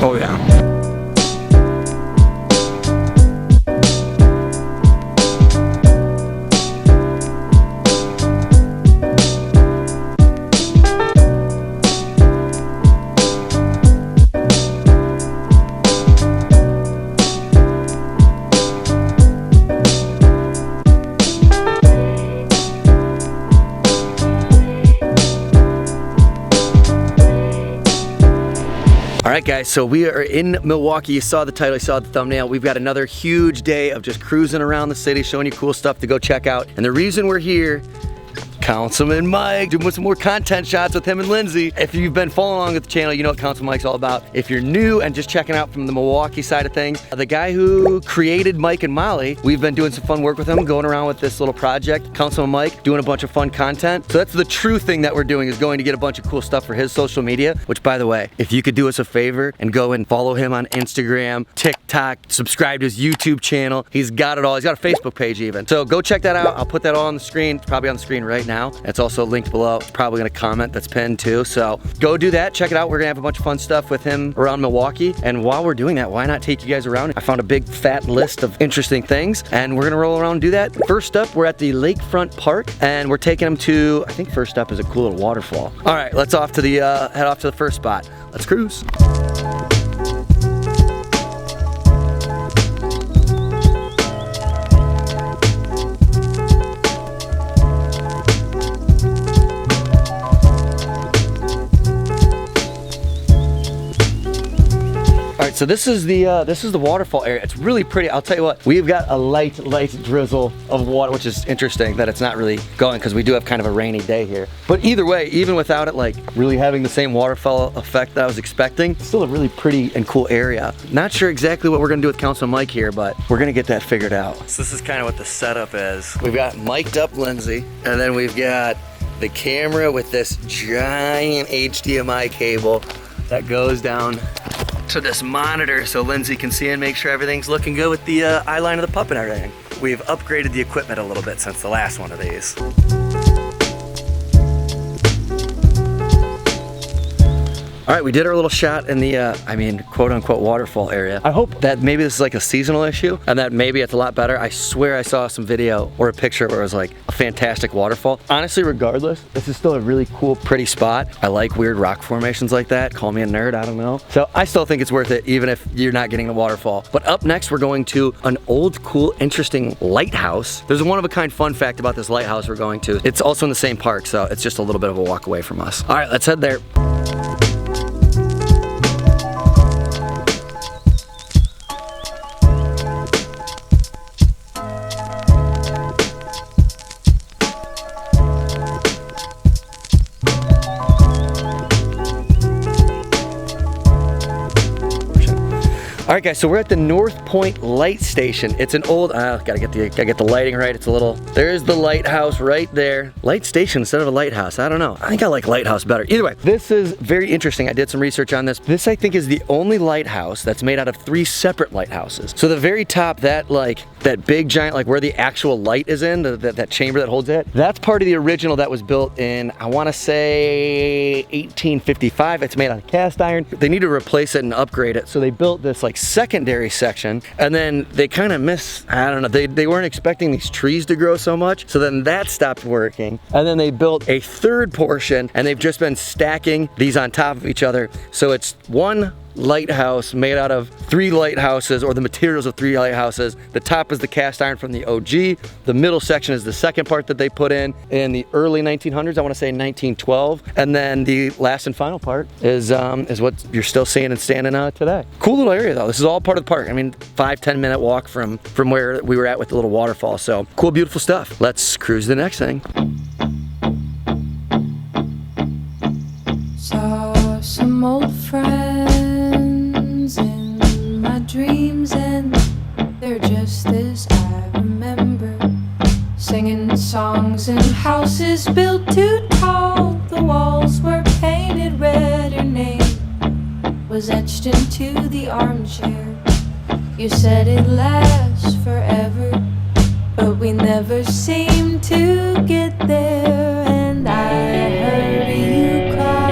Oh yeah. Alright guys, so we are in Milwaukee. You saw the title, you saw the thumbnail. We've got another huge day of just cruising around the city, showing you cool stuff to go check out. And the reason we're here, Councilman.Mike, doing some more content shots with him and Lindsay. If you've been following along with the channel, you know what Councilman.Mike's all about. If you're new and just checking out from the Milwaukee side of things, the guy who created Mike and Molly, we've been doing some fun work with him, going around with this little project. Councilman.Mike doing a bunch of fun content. So that's the true thing that we're doing, is going to get a bunch of cool stuff for his social media, which by the way, if you could do us a favor and go and follow him on Instagram, TikTok, subscribe to his YouTube channel. He's got it all. He's got a Facebook page even. So go check that out. I'll put that all on the screen. It's probably on the screen right now. It's also linked below. It's probably gonna comment that's pinned too. So go do that, check it out. We're gonna have a bunch of fun stuff with him around Milwaukee. And while we're doing that, why not take you guys around? I found a big fat list of interesting things and we're gonna roll around and do that. First up, we're at the Lakefront Park and we're taking them to, I think first up is a cool little waterfall. All right, let's off to the, head off to the first spot. Let's cruise. Alright, so this is the waterfall area. It's really pretty. I'll tell you what, we've got a light drizzle of water, which is interesting that it's not really going because we do have kind of a rainy day here. But either way, even without it like really having the same waterfall effect that I was expecting, it's still a really pretty and cool area. Not sure exactly what we're gonna do with Councilman.Mike here, but we're gonna get that figured out. So this is kind of what the setup is. We've got mic'd up Lindsay, and then we've got the camera with this giant HDMI cable that goes down to this monitor so Lindsay can see and make sure everything's looking good with the eye line of the pup and everything. We've upgraded the equipment a little bit since the last one of these. All right, we did our little shot in the, I mean, quote unquote waterfall area. I hope that maybe this is like a seasonal issue and that maybe it's a lot better. I swear I saw some video or a picture where it was like a fantastic waterfall. Honestly, regardless, this is still a really cool, pretty spot. I like weird rock formations like that. Call me a nerd, I don't know. So I still think it's worth it even if you're not getting the waterfall. But up next, we're going to an old, cool, interesting lighthouse. There's a one-of-a-kind fun fact about this lighthouse we're going to. It's also in the same park, so it's just a little bit of a walk away from us. All right, let's head there. All right guys, so we're at the North Point Light Station. It's an old, gotta get the lighting right. It's a little, there's the lighthouse right there. Light station instead of a lighthouse, I don't know. I think I like lighthouse better. Either way, this is very interesting. I did some research on this. This I think is the only lighthouse that's made out of 3 separate lighthouses. So the very top, that big giant, like where the actual light is in, that chamber that holds it, that's part of the original that was built in, I wanna say 1855. It's made out of cast iron. They need to replace it and upgrade it. So they built this like secondary section, and then they kind of I don't know, they weren't expecting these trees to grow so much, so then that stopped working, and then they built a third portion, and they've just been stacking these on top of each other, so it's one lighthouse made out of 3 lighthouses, or the materials of 3 lighthouses. The top is the cast iron from the OG. The middle section is the second part that they put in the early 1900s. I want to say 1912. And then the last and final part is what you're still seeing and standing today. Cool little area though. This is all part of the park. I mean, 5-10 minute walk from where we were at with the little waterfall. So cool, beautiful stuff. Let's cruise to the next thing. Saw some old friends in my dreams, and they're just as I remember, singing songs in houses built too tall. The walls were painted red, her name was etched into the armchair. You said it lasts forever, but we never seem to get there. And I heard you cry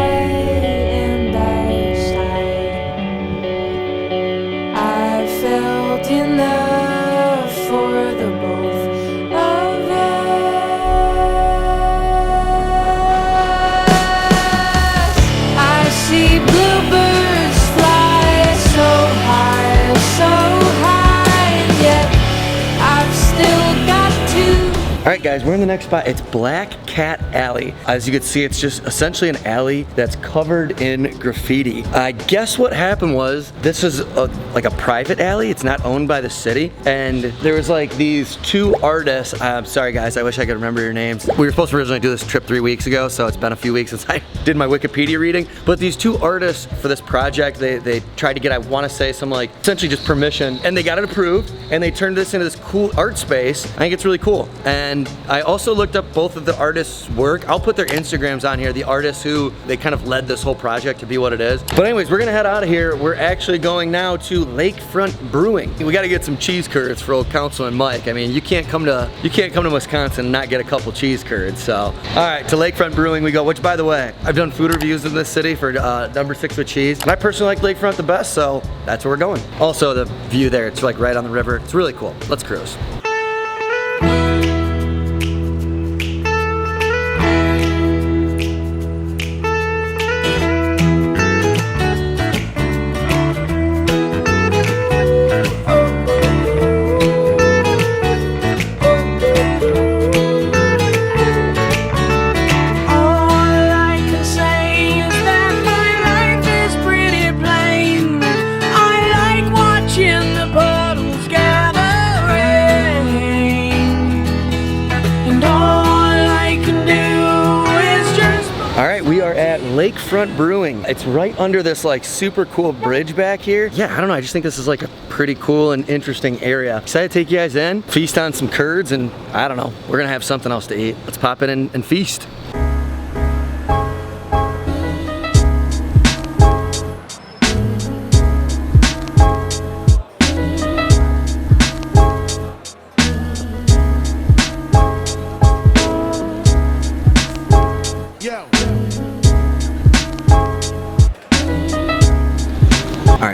right, guys, we're in the next spot. It's Black Cat Alley. As you can see, it's just essentially an alley that's covered in graffiti. I guess what happened was this is like a private alley. It's not owned by the city. And there was like these two artists. I'm sorry, guys. I wish I could remember your names. We were supposed to originally do this trip 3 weeks ago, so it's been a few weeks since I did my Wikipedia reading. But these two artists for this project, they tried to get, I want to say, some like essentially just permission, and they got it approved, and they turned this into this cool art space. I think it's really cool. And I also looked up both of the artists' work. I'll put their Instagrams on here, the artists who they kind of led this whole project to be what it is. But anyways, we're gonna head out of here. We're actually going now to Lakefront Brewing. We gotta get some cheese curds for old Councilman.Mike. I mean, you can't come to Wisconsin and not get a couple cheese curds. So, all right, to Lakefront Brewing we go, which by the way, I've done food reviews in this city for number 6 with cheese. And I personally like Lakefront the best, so that's where we're going. Also, the view there, it's like right on the river. It's really cool. Let's cruise. Lakefront Brewing. It's right under this like super cool bridge back here. Yeah, I don't know, I just think this is like a pretty cool and interesting area. Excited to take you guys in, feast on some curds, and I don't know, we're gonna have something else to eat. Let's pop in and feast.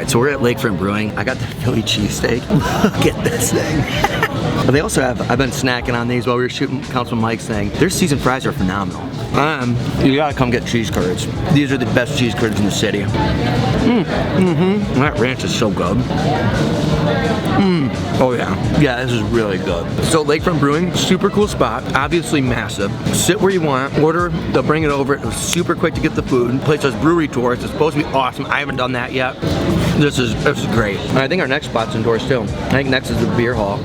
So we're at Lakefront Brewing. I got the Philly cheesesteak. Look at this thing. But they also have, I've been snacking on these while we were shooting Councilman.Mike's thing. Their seasoned fries are phenomenal. You gotta come get cheese curds. These are the best cheese curds in the city. That ranch is so good. Oh yeah. Yeah, this is really good. So Lakefront Brewing, super cool spot, obviously massive. Sit where you want, order, they'll bring it over. It was super quick to get the food. The place does brewery tours. It's supposed to be awesome. I haven't done that yet. This is great. And I think our next spot's indoors too. I think next is the beer hall.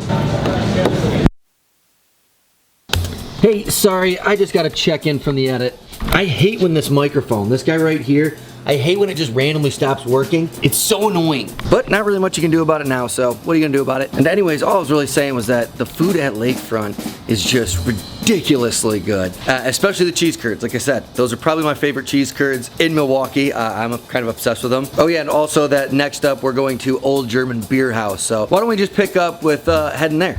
Hey, sorry, I just got to check in from the edit. I hate when this microphone, this guy right here, I hate when it just randomly stops working. It's so annoying. But not really much you can do about it now, so what are you gonna do about it? And anyways, all I was really saying was that the food at Lakefront is just ridiculously good. Especially the cheese curds. Like I said, those are probably my favorite cheese curds in Milwaukee. I'm kind of obsessed with them. Oh yeah, and also that next up we're going to Old German Beer House. So why don't we just pick up with heading there?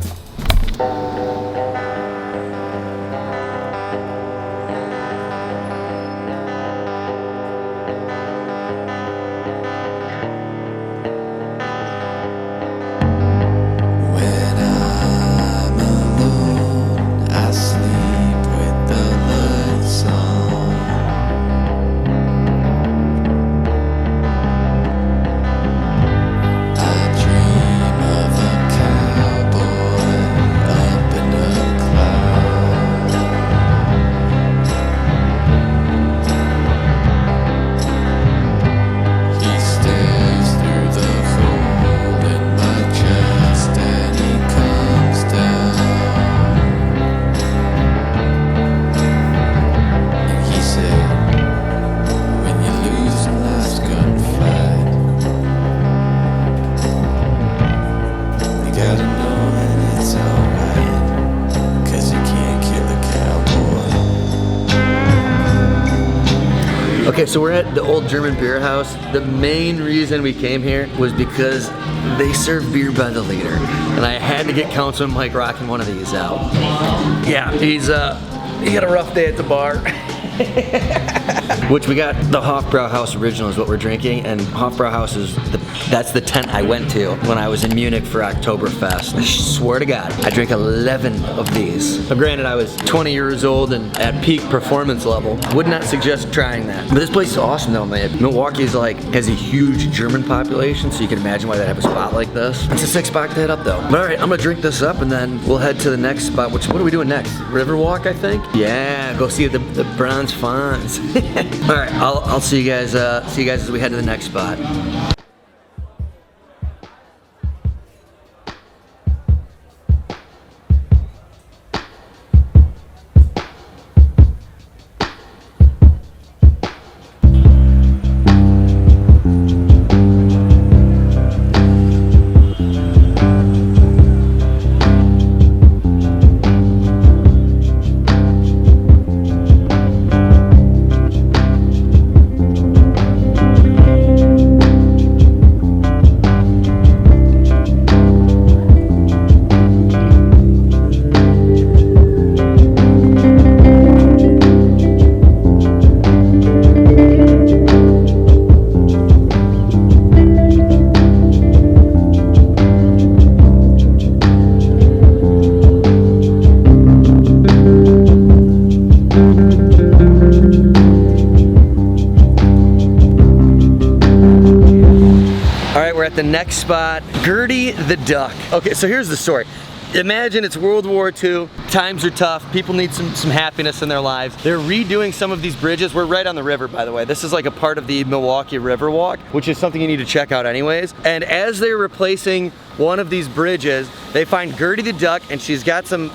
Okay, so we're at the Old German Beer House. The main reason we came here was because they serve beer by the liter, and I had to get Councilman.Mike rocking one of these out. Yeah, he had a rough day at the bar. which we got the Hofbrauhaus original is what we're drinking, and Hofbrauhaus is that's the tent I went to when I was in Munich for Oktoberfest. I swear to God, I drank 11 of these. Now, granted, I was 20 years old and at peak performance level. Would not suggest trying that. But this place is awesome though, man. Milwaukee's like, has a huge German population, so you can imagine why they'd have a spot like this. It's a sick spot to hit up though. But all right, I'm gonna drink this up and then we'll head to the next spot, which, what are we doing next? Riverwalk, I think? Yeah, go see the bronze fawns. All right, I'll see you guys as we head to the next spot. The next spot, Gertie the Duck. Okay, so here's the story. Imagine it's World War II, times are tough, people need some happiness in their lives. They're redoing some of these bridges. We're right on the river, by the way. This is like a part of the Milwaukee Riverwalk, which is something you need to check out anyways. And as they're replacing one of these bridges, they find Gertie the Duck, and she's got some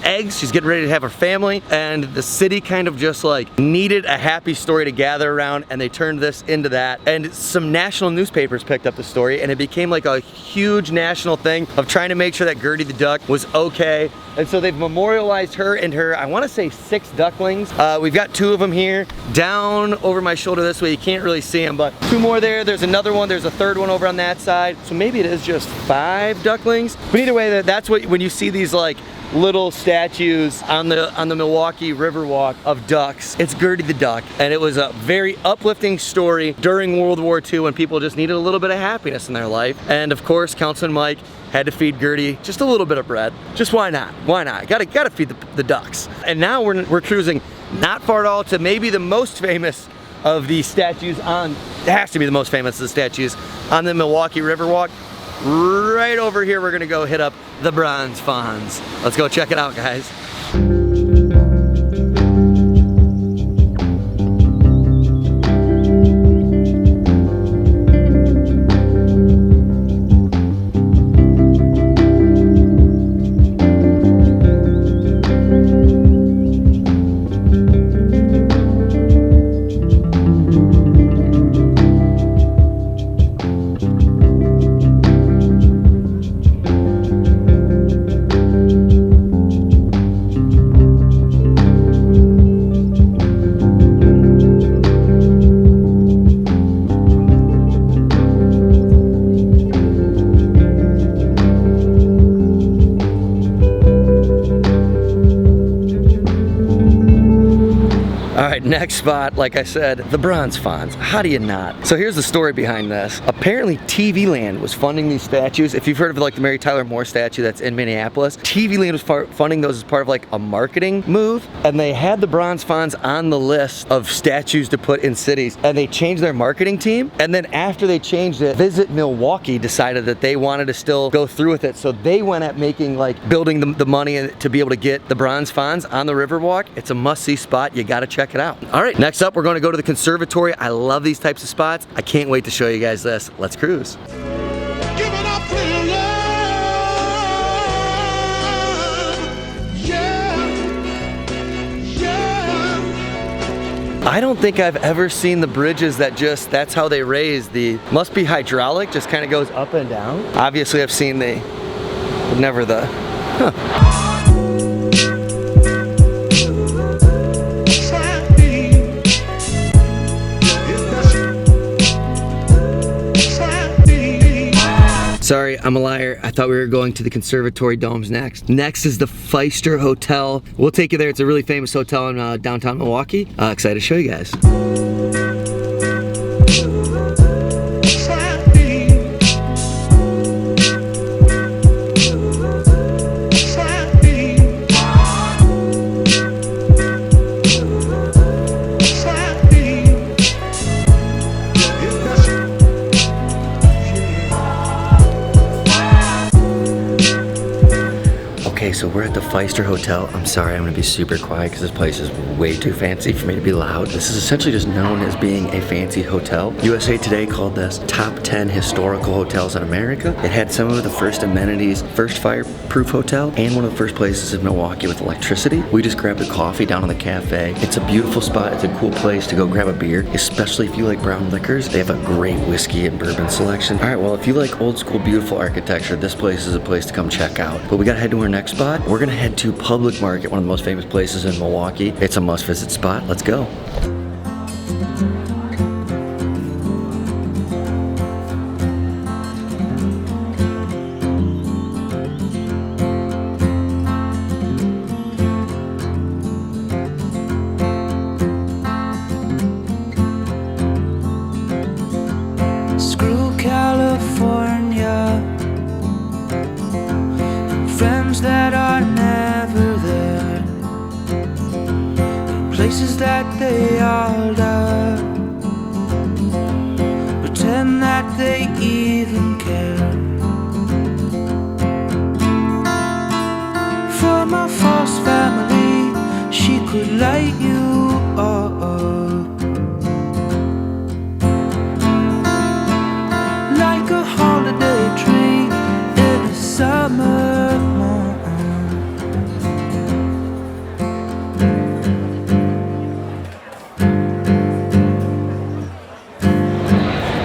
eggs. She's getting ready to have her family, and the city kind of just like needed a happy story to gather around, and they turned this into that. And some national newspapers picked up the story, and it became like a huge national thing of trying to make sure that Gertie the Duck was okay. And so they've memorialized her and her, I want to say 6 ducklings. We've got 2 of them here. Down over my shoulder this way, you can't really see them, but 2 more there. There's another one, there's a 3rd one over on that side. So maybe it is just 5 ducklings. But either way, that's what, when you see these like little statues on the Milwaukee Riverwalk of ducks, it's Gertie the Duck. And it was a very uplifting story during World War II when people just needed a little bit of happiness in their life. And of course, Councilman.Mike had to feed Gertie just a little bit of bread. Just why not? Why not? Gotta feed the ducks. And now we're cruising not far at all to maybe the most famous of the statues on, it has to be the most famous of the statues on the Milwaukee Riverwalk. Right over here, we're gonna go hit up the bronze fawns. Let's go check it out, guys. Next spot, like I said, the bronze fawns. How do you not? So here's the story behind this. Apparently TV Land was funding these statues. If you've heard of like the Mary Tyler Moore statue that's in Minneapolis, TV Land was funding those as part of like a marketing move, and they had the bronze fawns on the list of statues to put in cities, and they changed their marketing team. And then after they changed it, Visit Milwaukee decided that they wanted to still go through with it, so they went at making like building the money to be able to get the bronze fawns on the Riverwalk. It's a must-see spot. You got to check it out. All right, next up, we're going to go to the Conservatory. I love these types of spots. I can't wait to show you guys this. Let's cruise. I don't think I've ever seen the bridges that just, that's how they raise the, must be hydraulic, just kind of goes up and down. Obviously I've seen the, but never the, huh. Sorry, I'm a liar. I thought we were going to the Conservatory domes next. Next is the Fiserv Hotel. We'll take you there. It's a really famous hotel in downtown Milwaukee. Excited to show you guys. so we're at the Fiserv Hotel. I'm sorry, I'm gonna be super quiet because this place is way too fancy for me to be loud. This is essentially just known as being a fancy hotel. USA Today called this top 10 historical hotels in America. It had some of the first amenities, first fireproof hotel, and one of the first places in Milwaukee with electricity. We just grabbed a coffee down in the cafe. It's a beautiful spot. It's a cool place to go grab a beer, especially if you like brown liquors. They have a great whiskey and bourbon selection. All right, well, if you like old school, beautiful architecture, this place is a place to come check out. But we gotta head to our next spot. We're gonna head to Public Market, one of the most famous places in Milwaukee. It's a must visit spot. Let's go. Screw California, friends that are never there, places that they all love, pretend that they even care. From a false family, she could light you up. Like a holiday tree in a summer morn.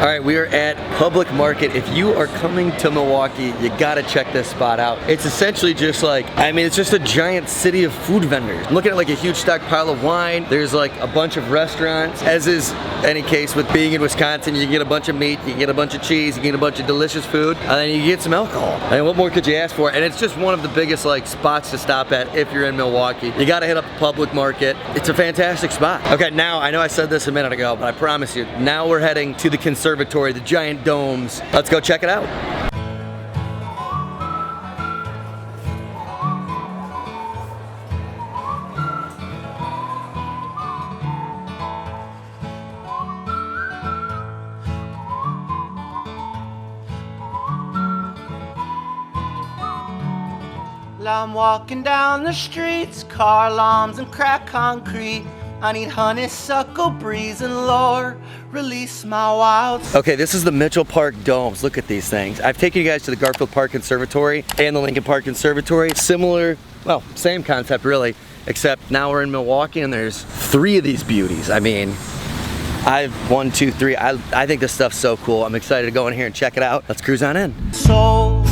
All right, we are at Public Market. If you are coming to Milwaukee, you gotta check this spot out. It's essentially just like, I mean, it's just a giant city of food vendors. I'm looking at like a huge stockpile of wine. There's like a bunch of restaurants. As is any case with being in Wisconsin, you can get a bunch of meat, you can get a bunch of cheese, you can get a bunch of delicious food, and then you can get some alcohol. I mean, what more could you ask for? And it's just one of the biggest like spots to stop at if you're in Milwaukee. You gotta hit up the Public Market. It's a fantastic spot. Okay, now, I know I said this a minute ago, but I promise you, now we're heading to the Conservatory, the giant domes. Let's go check it out. I'm walking down the streets, car alarms and cracked concrete. I need honeysuckle breeze and Lord, release my wild. Okay, this is the Mitchell Park domes. Look at these things. I've taken you guys to the Garfield Park Conservatory and the Lincoln Park Conservatory. Similar, well, same concept really, except now we're in Milwaukee and there's 3 of these beauties. I mean, I've 1, 2, 3. I think this stuff's so cool. I'm excited to go in here and check it out. Let's cruise on in. So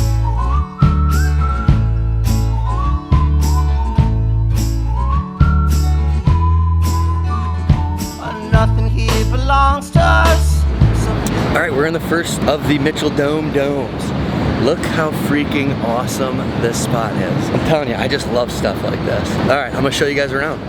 nothing here belongs to us. All right, we're in the first of the Mitchell Dome domes. Look how freaking awesome this spot is. I'm telling you, I just love stuff like this. All right, I'm gonna show you guys around.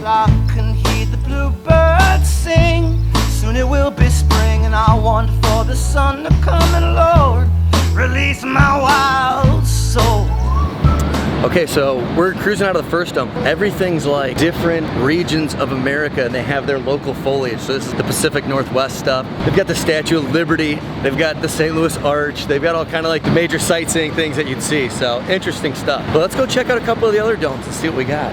I can hear the bluebirds sing. Soon it will be spring, and I want for the sun to come and Lord, release my wild soul. Okay, so we're cruising out of the first dome. Everything's like different regions of America and they have their local foliage. So this is the Pacific Northwest stuff. They've got the Statue of Liberty. They've got the St. Louis Arch. They've got all kind of like the major sightseeing things that you'd see. So interesting stuff. But let's go check out a couple of the other domes and see what we got.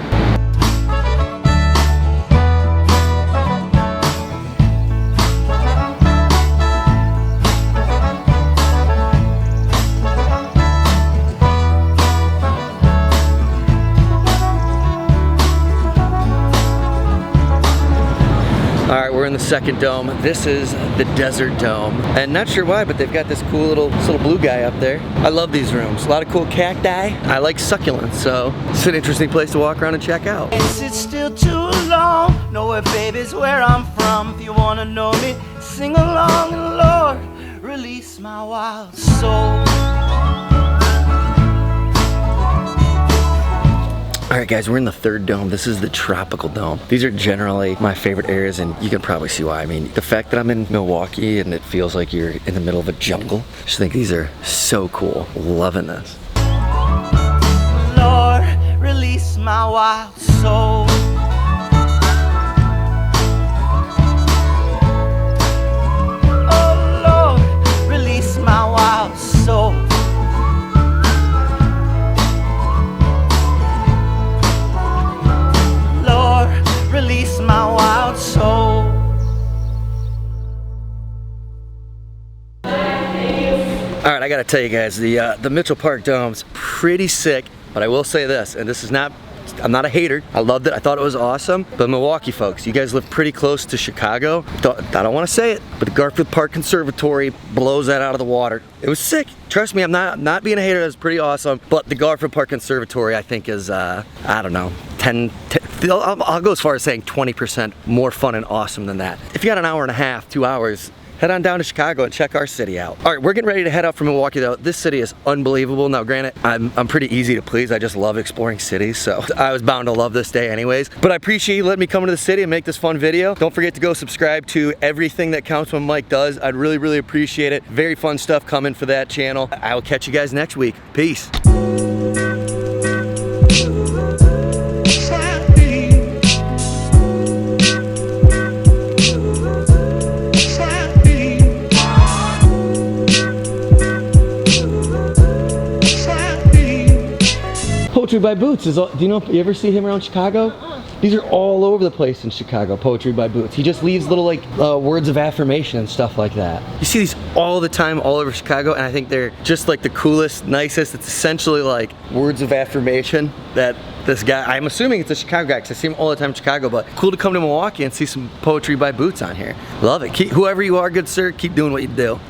All right, we're in the second dome. This is the Desert Dome. And not sure why, but they've got this cool little blue guy up there. I love these rooms. A lot of cool cacti. I like succulents, so it's an interesting place to walk around and check out. Is it still too long? Nowhere, baby's where I'm from. If you wanna know me, sing along and Lord, release my wild soul. All right, guys, we're in the third dome. This is the Tropical Dome. These are generally my favorite areas, and you can probably see why. I mean, the fact that I'm in Milwaukee and it feels like you're in the middle of a jungle, I just think these are so cool. Loving this. Lord, release my wild soul. Oh Lord, release my wild soul. Lord, release my wild soul. All right, I gotta tell you guys, the Mitchell Park Dome's pretty sick, but I will say this, and this is not, I'm not a hater. I loved it. I thought it was awesome. But Milwaukee folks, you guys live pretty close to Chicago. I don't want to say it, but the Garfield Park Conservatory blows that out of the water. It was sick. Trust me, I'm not being a hater. That's pretty awesome. But the Garfield Park Conservatory, I think, is I don't know, 10 I'll go as far as saying 20% more fun and awesome than that. If you got an hour and a half, 2 hours, head on down to Chicago and check our city out. All right, we're getting ready to head out from Milwaukee though. This city is unbelievable. Now granted, I'm pretty easy to please. I just love exploring cities, so I was bound to love this day anyways. But I appreciate you letting me come into the city and make this fun video. Don't forget to go subscribe to everything that Councilman.Mike does. I'd really, really appreciate it. Very fun stuff coming for that channel. I will catch you guys next week. Peace. Poetry by Boots is, do you ever see him around Chicago? These are all over the place in Chicago, Poetry by Boots. He just leaves little like words of affirmation and stuff like that. You see these all the time all over Chicago, and I think they're just like the coolest, nicest. It's essentially like words of affirmation that this guy, I'm assuming it's a Chicago guy because I see him all the time in Chicago, but cool to come to Milwaukee and see some Poetry by Boots on here. Love it. Whoever you are, good sir, keep doing what you do.